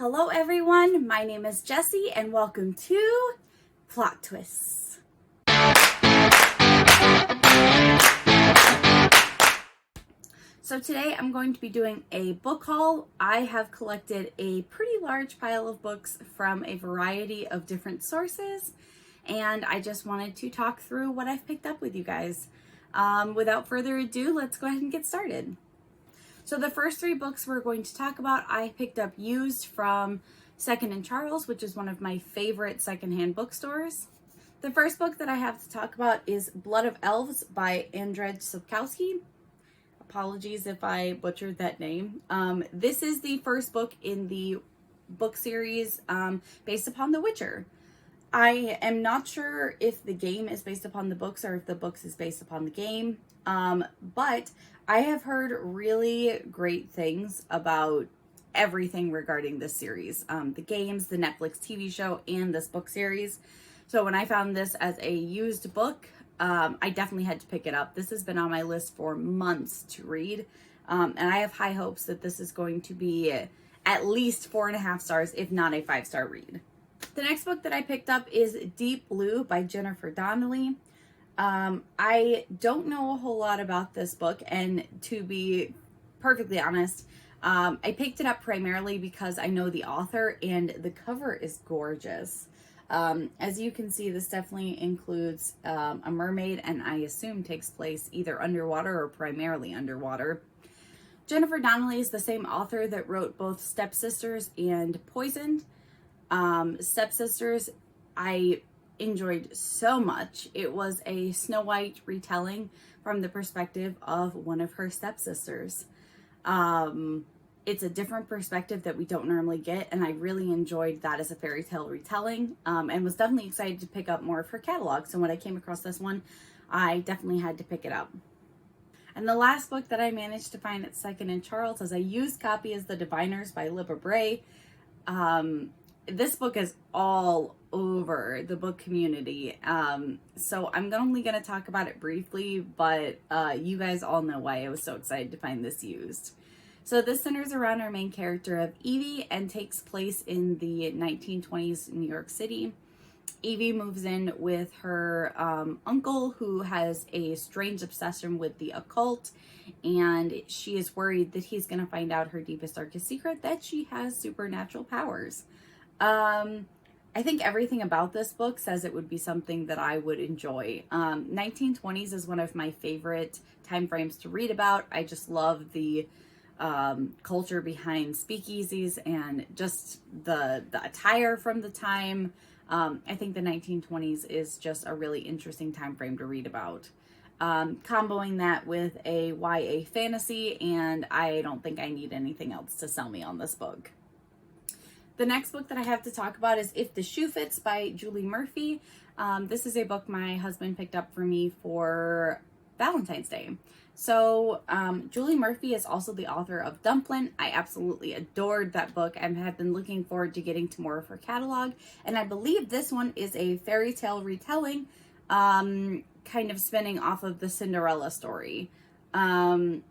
Hello everyone, my name is Jessie and welcome to Plot Twists. So today I'm going to be doing a book haul. I have collected a pretty large pile of books from a variety of different sources, and I just wanted to talk through what I've picked up with you guys. Without further ado, let's go ahead and get started. So the first three books we're going to talk about, I picked up used from Second and Charles, which is one of my favorite secondhand bookstores. The first book that I have to talk about is Blood of Elves by Andrzej Sapkowski. Apologies if I butchered that name. This is the first book in the book series based upon The Witcher. I am not sure if the game is based upon the books or if the books is based upon the game, but I have heard really great things about everything regarding this series. The games, the Netflix TV show, and this book series. So when I found this as a used book, I definitely had to pick it up. This has been on my list for months to read, and I have high hopes that this is going to be at least 4.5 stars, if not a 5-star read. The next book that I picked up is Deep Blue by Jennifer Donnoly. I don't know a whole lot about this book, and to be perfectly honest, I picked it up primarily because I know the author and the cover is gorgeous. As you can see, this definitely includes a mermaid, and I assume takes place either underwater or primarily underwater. Jennifer Donnoly is the same author that wrote both Stepsisters and Poisoned. Stepsisters, I enjoyed so much. It was a Snow White retelling from the perspective of one of her stepsisters. It's a different perspective that we don't normally get, and I really enjoyed that as a fairy tale retelling, and was definitely excited to pick up more of her catalog. So when I came across this one, I definitely had to pick it up. And the last book that I managed to find at Second and Charles as a used copy is The Diviners by Libba Bray. This book is all over the book community, so I'm only going to talk about it briefly, but you guys all know why I was so excited to find this used. So this centers around our main character of Evie and takes place in the 1920s New York City. Evie moves in with her uncle, who has a strange obsession with the occult, and she is worried that he's going to find out her deepest, darkest secret, that she has supernatural powers. I think everything about this book says it would be something that I would enjoy. 1920s is one of my favorite time frames to read about. I just love the culture behind speakeasies and just the attire from the time. I think the 1920s is just a really interesting time frame to read about. Comboing that with a YA fantasy, and I don't think I need anything else to sell me on this book. The next book that I have to talk about is If the Shoe Fits by Julie Murphy. This is a book my husband picked up for me for Valentine's Day. So Julie Murphy is also the author of Dumplin'. I absolutely adored that book and have been looking forward to getting to more of her catalog. And I believe this one is a fairy tale retelling, kind of spinning off of the Cinderella story. The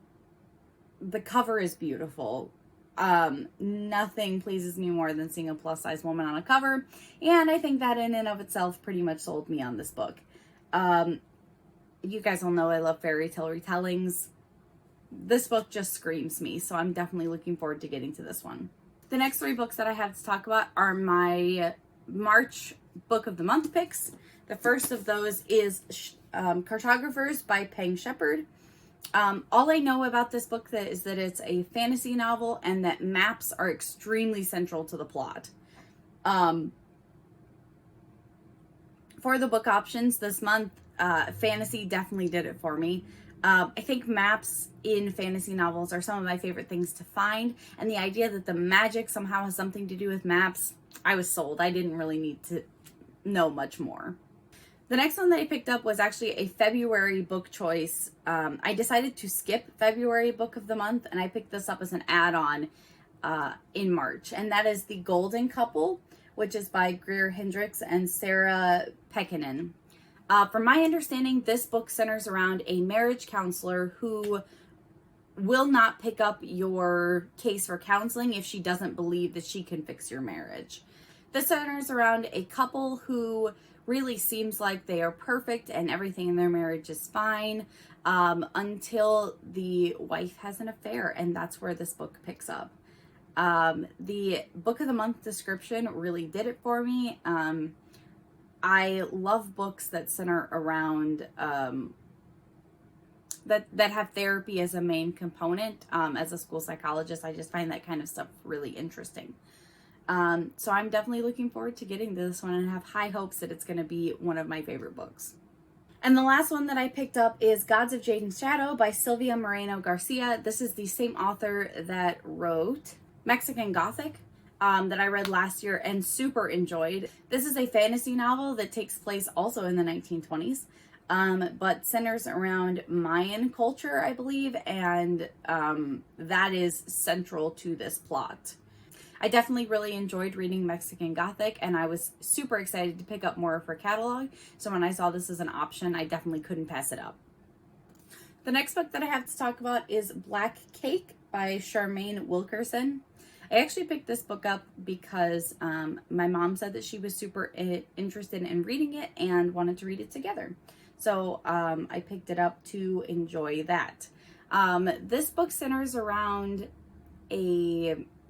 cover is beautiful. Nothing pleases me more than seeing a plus-size woman on a cover, and I think that in and of itself pretty much sold me on this book. You guys all know I love fairy tale retellings. This book just screams me, so I'm definitely looking forward to getting to this one. The next three books that I have to talk about are my March Book of the Month picks. The first of those is Carthographers by Peng Sheperd. All I know about this book is that it's a fantasy novel and that maps are extremely central to the plot. For the book options this month, fantasy definitely did it for me. I think maps in fantasy novels are some of my favorite things to find, and the idea that the magic somehow has something to do with maps, I was sold. I didn't really need to know much more. The next one that I picked up was actually a February book choice. I decided to skip February Book of the Month, and I picked this up as an add-on in March, and that is The Golden Couple, which is by Greer, Hendricks, and Sarah Pekkanen. From my understanding, this book centers around a marriage counselor who will not pick up your case for counseling if she doesn't believe that she can fix your marriage. This centers around a couple who really seems like they are perfect and everything in their marriage is fine, until the wife has an affair, and that's where this book picks up. The book of the month description really did it for me. I love books that center around that have therapy as a main component. As a school psychologist, I just find that kind of stuff really interesting. So I'm definitely looking forward to getting this one and have high hopes that it's going to be one of my favorite books. And the last one that I picked up is Gods of Jade and Shadow by Silvia Moreno-Garcia. This is the same author that wrote Mexican Gothic, that I read last year and super enjoyed. This is a fantasy novel that takes place also in the 1920s, but centers around Mayan culture, I believe, and that is central to this plot. I definitely really enjoyed reading Mexican Gothic, and I was super excited to pick up more of her catalog, so when I saw this as an option, I definitely couldn't pass it up. The next book that I have to talk about is Black Cake by Charmaine Wilkerson. I actually picked this book up because my mom said that she was super interested in reading it and wanted to read it together. So I picked it up to enjoy that. This book centers around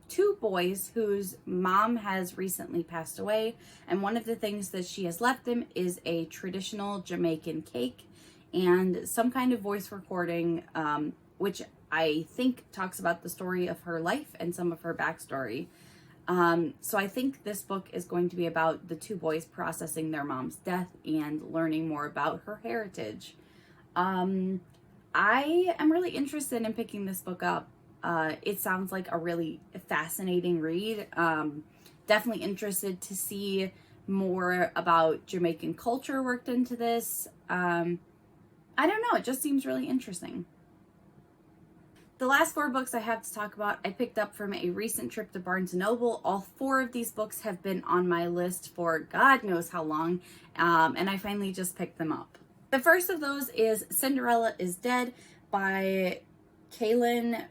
two boys whose mom has recently passed away, and one of the things that she has left them is a traditional Jamaican cake and some kind of voice recording, which I think talks about the story of her life and some of her backstory. So I think this book is going to be about the two boys processing their mom's death and learning more about her heritage. I am really interested in picking this book up. It sounds like a really fascinating read. Definitely interested to see more about Jamaican culture worked into this. I don't know, it just seems really interesting. The last 4 books I have to talk about, I picked up from a recent trip to Barnes & Noble. All 4 of these books have been on my list for God knows how long, and I finally just picked them up. The first of those is Cinderella is Dead by Kalynn,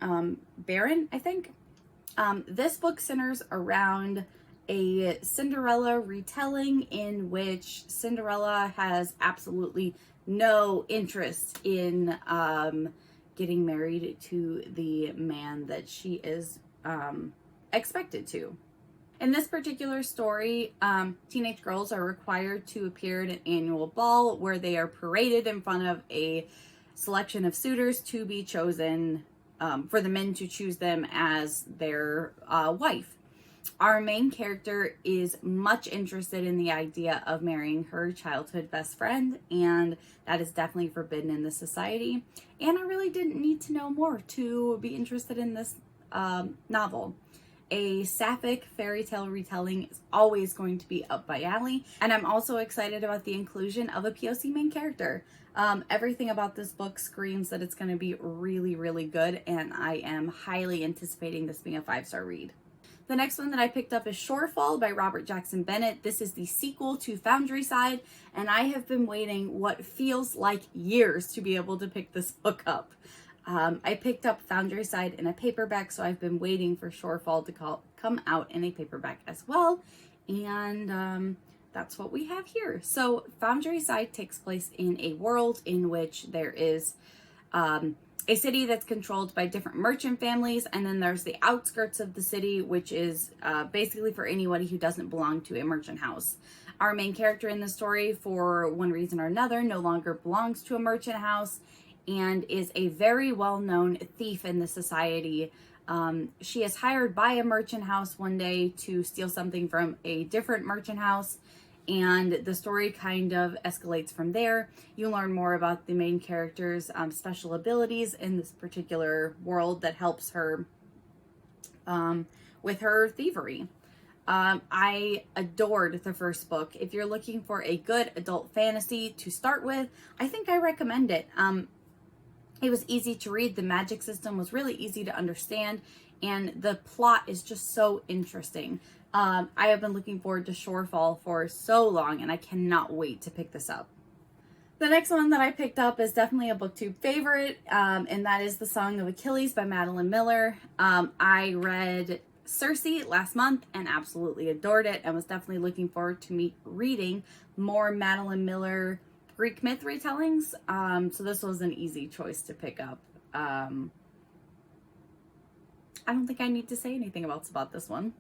Bayron, I think. This book centers around a Cinderella retelling in which Cinderella has absolutely no interest in getting married to the man that she is expected to. In this particular story, teenage girls are required to appear at an annual ball where they are paraded in front of a selection of suitors to be chosen, for the men to choose them as their wife. Our main character is much interested in the idea of marrying her childhood best friend, and that is definitely forbidden in this society. And I really didn't need to know more to be interested in this novel. A sapphic fairy tale retelling is always going to be up my alley, and I'm also excited about the inclusion of a POC main character. Everything about this book screams that it's going to be really, really good, and I am highly anticipating this being a 5-star read. The next one that I picked up is Shorefall by Robert Jackson Bennett. This is the sequel to Foundryside, and I have been waiting what feels like years to be able to pick this book up. I picked up Foundryside in a paperback, so I've been waiting for Shorefall to come out in a paperback as well, and that's what we have here. So Foundryside takes place in a world in which there is a city that's controlled by different merchant families, and then there's the outskirts of the city, which is basically for anybody who doesn't belong to a merchant house. Our main character in the story, for one reason or another, no longer belongs to a merchant house and is a very well-known thief in the society. She is hired by a merchant house one day to steal something from a different merchant house, and the story kind of escalates from there. You learn more about the main character's special abilities in this particular world that helps her with her thievery. I adored the first book. If you're looking for a good adult fantasy to start with, I think I recommend it. It was easy to read. The magic system was really easy to understand, and the plot is just so interesting. I have been looking forward to Shorefall for so long, and I cannot wait to pick this up. The next one that I picked up is definitely a booktube favorite, and that is The Song of Achilles by Madeline Miller. I read Circe last month and absolutely adored it, and was definitely looking forward to reading more Madeline Miller Greek myth retellings. So this was an easy choice to pick up. I don't think I need to say anything else about this one.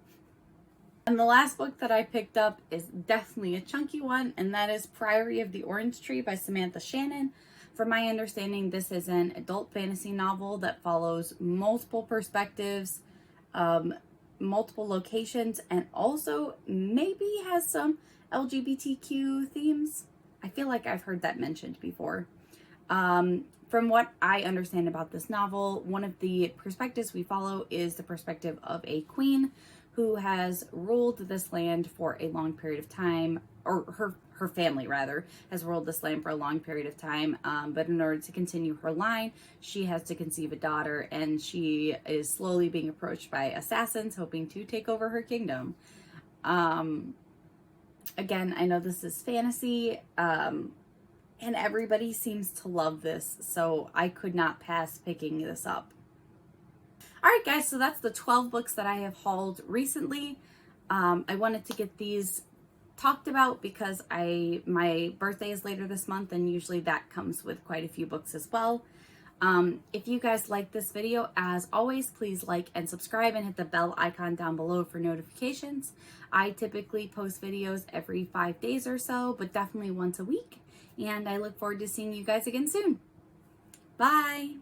And the last book that I picked up is definitely a chunky one, and that is Priory of the Orange Tree by Samantha Shannon. From my understanding, this is an adult fantasy novel that follows multiple perspectives, multiple locations, and also maybe has some LGBTQ themes. I feel like I've heard that mentioned before. From what I understand about this novel, one of the perspectives we follow is the perspective of a queen who has ruled this land for a long period of time, or her family rather, has ruled this land for a long period of time, but in order to continue her line, she has to conceive a daughter, and she is slowly being approached by assassins hoping to take over her kingdom. Again, I know this is fantasy, and everybody seems to love this, so I could not pass picking this up. Alright guys, so that's the 12 books that I have hauled recently. I wanted to get these talked about because my birthday is later this month, and usually that comes with quite a few books as well. If you guys like this video, as always, please like and subscribe and hit the bell icon down below for notifications. I typically post videos every 5 days or so, but definitely once a week. And I look forward to seeing you guys again soon. Bye!